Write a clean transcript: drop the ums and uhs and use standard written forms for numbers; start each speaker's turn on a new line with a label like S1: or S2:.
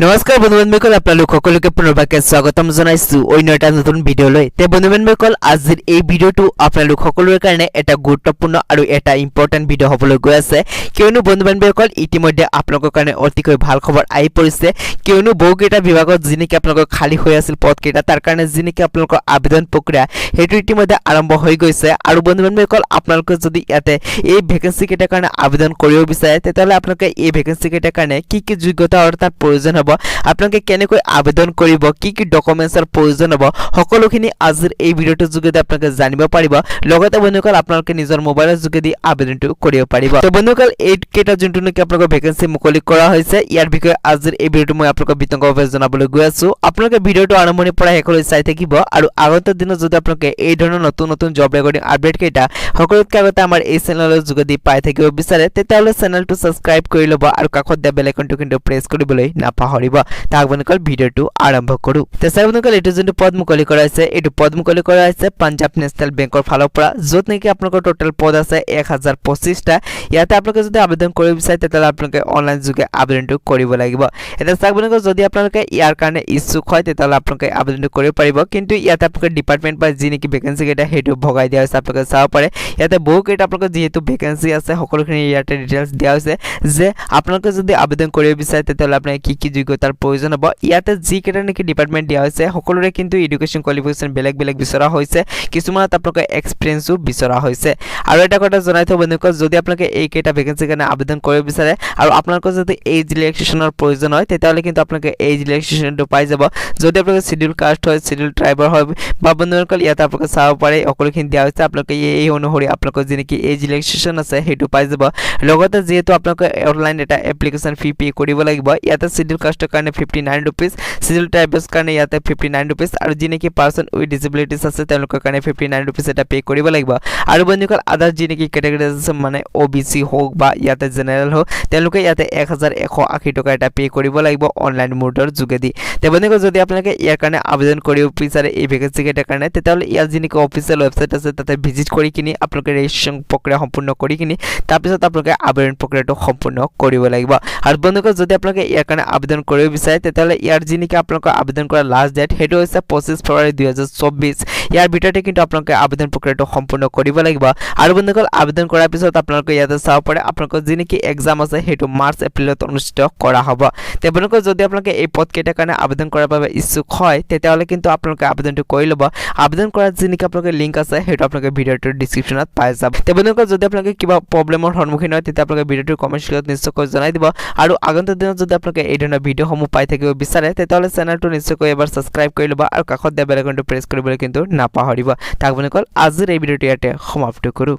S1: নমস্কাৰ বন্ধু-বান্ধৱীসকল, আপোনালোক সকলোকে পুনৰবাৰ স্বাগতম জনাইছো অন্য এটা নতুন ভিডিঅ'লৈ। তে বন্ধু-বান্ধৱীসকল, আজিৰ এই ভিডিঅ'টো আপোনালোক সকলোৰে কাৰণে এটা গুৰুত্বপূৰ্ণ আৰু এটা ইম্পৰ্টেণ্ট ভিডিঅ' হ'বলৈ গৈ আছে। কিয়নো বন্ধু-বান্ধৱীসকল, ইতিমধ্যে আপোনালোকৰ কাৰণে অতিকৈ ভাল খবৰ আহি পৰিছে। কিয়নো বহুকেইটা বিভাগত যিনেকি আপোনালোকৰ খালী হৈ আছিল পদকেইটা, তাৰ কাৰণে যিনেকি আপোনালোকৰ আবেদন প্ৰক্ৰিয়া সেইটো ইতিমধ্যে আৰম্ভ হৈ গৈছে। আৰু বন্ধু-বান্ধৱীসকল, আপোনালোকে যদি ইয়াতে এই ভেকেন্সি কেইটাৰ কাৰণে আবেদন কৰিব বিচাৰে, তেতিয়াহ'লে আপোনালোকে এই ভেকেন্সি কেইটাৰ কাৰণে কি কি যোগ্যতা আৰু তাৰ প্ৰয়োজন হ'ব, আপোনালোকে কেনেকৈ আবেদন কৰিব, কি কি ডকুমেণ্টছৰ প্ৰয়োজন হ'ব, সকলোখিনি আজিৰ এই ভিডিঅ'টোৰ যোগেদি আপোনালোকে জানিব পাৰিব। লগতে বন্ধুসকল, আপোনালোকে নিজৰ মোবাইলৰ যোগেদি আবেদনটো কৰিব পাৰিব। তো বন্ধুসকল, এই কেইটা যোনটো নেকি আপোনালোকৰ ভেকেন্সি মুকলি কৰা হৈছে, ইয়াৰ বিষয়ে আজিৰ এই ভিডিঅ'টো মই আপোনালোকক বিতংভাৱে জনাবলৈ গৈ আছো। আপোনালোকে ভিডিঅ'টো আৰম্ভণিৰ পৰা শেষলৈ চাই থাকিব। আৰু আগন্তুক দিনত যদি আপোনালোকে এই ধৰণৰ নতুন নতুন জব ৰেকৰ্ডিং আপডেট কেইটা সকলোতকৈ আগতে আমাৰ এই চেনেলৰ যোগেদি পাই থাকিব বিচাৰে, তেতিয়াহ'লে চেনেলটো ছাবস্ক্ৰাইব কৰি ল'ব আৰু কাষত দিয়া বেল আইকনটো কিন্তু প্ৰেছ কৰিবলৈ নাপাহৰিব। তাক বন্ধুসকল, ভিডিঅ'টো আৰম্ভ কৰোঁ। তেচাৰ বন্ধুসকল, এইটো যোনটো পদ মুকলি কৰা হৈছে, এইটো পদ মুকলি কৰা হৈছে পাঞ্জাৱ নেশ্যনেল বেংকৰ ফালৰ পৰা, য'ত নেকি আপোনালোকৰ টোটেল পদ আছে 1025টা। ইয়াতে আপোনালোকে যদি আবেদন কৰিব বিচাৰে, তেতিয়াহ'লে আপোনালোকে অনলাইন যোগে আবেদনটো কৰিব লাগিব। এতিয়া চাওক বন্ধুসকল, যদি আপোনালোকে ইয়াৰ কাৰণে ইচ্ছুক হয়, তেতিয়াহ'লে আপোনালোকে আবেদনটো কৰিব পাৰিব। কিন্তু ইয়াতে আপোনালোকে ডিপাৰ্টমেণ্ট বা যি নেকি ভেকেন্সি কেইটা সেইটো ভগাই দিয়া হৈছে, আপোনালোকে চাব পাৰে। ইয়াতে বহুকেইটা আপোনালোকৰ যিহেতু ভেকেন্সি আছে, সকলোখিনি ইয়াতে ডিটেইলছ দিয়া হৈছে যে আপোনালোকে যদি আবেদন কৰিব বিচাৰে, তেতিয়াহ'লে আপোনাক কি কি যোগ্যতাৰ প্ৰয়োজন হ'ব। ইয়াতে যিকেইটা নেকি ডিপাৰ্টমেণ্ট দিয়া হৈছে, সকলোৰে কিন্তু এডুকেশ্যন কোৱালিফিকেশ্যন বেলেগ বেলেগ বিচৰা হৈছে, কিছুমানত আপোনালোকৰ এক্সপিৰিয়েঞ্চো বিচৰা হৈছে। আৰু এটা কথা জনাই থওঁ বন্ধুসকল, যদি আপোনালোকে এইকেইটা ভেকেন্সিৰ কাৰণে আবেদন কৰিব বিচাৰে আৰু আপোনালোকৰ যদি এইজ ৰিলেক্সেশ্যনৰ প্ৰয়োজন হয়, তেতিয়াহ'লে কিন্তু আপোনালোকে এইজ ৰিলেক্সেশ্যনটো পাই যাব। যদি আপোনালোকে চিডিউল কাষ্ট হয়, চিডিউল ট্ৰাইবৰ হয় বা বন্ধুসকল, ইয়াতে আপোনালোকে চাব পাৰে সকলোখিনি দিয়া হৈছে। আপোনালোকে এই অনুসৰি আপোনালোকৰ যি নেকি এইজ ৰিলেক্সেশ্যন আছে সেইটো পাই যাব। লগতে যিহেতু আপোনালোকে অনলাইন এটা এপ্লিকেশ্যন ফি পে কৰিব লাগিব। ইয়াতে চিডিউল কাষ্টৰ কাৰণে 59 ৰুপিজ, চিডিউল ট্ৰাইবৰ্ছ কাৰণে ইয়াতে 59 ৰুপিজ, আৰু যি নেকি পাৰ্চন উইথ ডিছেবিলিটিছ আছে তেওঁলোকৰ কাৰণে 59 ৰুপিজ এটা পে কৰিব লাগিব। আৰু বন্ধুসকল, আদাৰ যি নেকি কেটেগৰিজ আছে, মানে OBC হওক বা ইয়াতে জেনেৰেল হওক, তেওঁলোকে ইয়াতে 1180 টকা এটা পে কৰিব লাগিব অনলাইন মোডৰ যোগেদি। তে বন্ধুসকল, যদি আপোনালোকে ইয়াৰ কাৰণে আবেদন কৰিব বিচাৰে এই ভেকেন্সি কেইটাৰ কাৰণে, তেতিয়াহ'লে ইয়াৰ যি নেকি অফিচিয়েল ৱেবছাইট আছে, তাতে ভিজিট কৰি কিনি আপোনালোকে ৰেজিষ্ট্ৰেশ্যন প্ৰক্ৰিয়া সম্পূৰ্ণ কৰি কিনি তাৰপিছত আপোনালোকে আবেদন প্ৰক্ৰিয়াটো সম্পূৰ্ণ কৰিব লাগিব। আৰু বন্ধুসকল, যদি আপোনালোকে ইয়াৰ কাৰণে আবেদন কৰিব বিচাৰে, তেতিয়াহ'লে ইয়াৰ যি নেকি আপোনালোকৰ আবেদন কৰাৰ লাষ্ট ডেট সেইটো হৈছে 25 ফেব্ৰুৱাৰী 2024। ইয়াৰ ভিতৰতে কিন্তু আপোনালোকে আবেদন প্ৰক্ৰিয়াটো সম্পূৰ্ণ কৰিব লাগিব। আৰু বন্ধুসকল, আবেদন কৰাৰ পিছত আপোনালোকে ইয়াতে চাব পাৰে আপোনালোকৰ যি নেকি এক্সাম আছে সেইটো মাৰ্চ এপ্ৰিলত অনুষ্ঠিত কৰা হ'ব। তে বন্ধুসকল, যদি আপোনালোকে এই পদকেইটাৰ কাৰণে আবেদন কৰাৰ বাবে ইচ্ছুক হয়, তেতিয়াহ'লে কিন্তু আপোনালোকে আবেদনটো কৰি ল'ব। আবেদন কৰাৰ যি নেকি আপোনালোকে লিংক আছে, সেইটো আপোনালোকে ভিডিঅ'টোৰ ডিছক্ৰিপশ্যনত পাই যাব। তে বন্ধুসকল, যদি আপোনালোকে কিবা প্ৰব্লেমৰ সন্মুখীন হয়, তেতিয়া আপোনালোকে ভিডিঅ'টোৰ কমেণ্ট ছেকশ্যনত নিশ্চয়কৈ জনাই দিব। আৰু আগন্তুক দিনত যদি আপোনালোকে এই ধৰণৰ ভিডিঅ'সমূহ পাই থাকিব বিচাৰে, তেতিয়াহ'লে চেনেলটো নিশ্চয়কৈ এবাৰ ছাবস্ক্ৰাইব কৰি ল'ব আৰু কাষত দিয়া বেল আইকনটো প্ৰেছ কৰিবলৈ কিন্তু নাপাহৰিব। তাক বন্ধুসকল, আজিৰ এই ভিডিঅ'টো ইয়াতে সমাপ্ত কৰোঁ।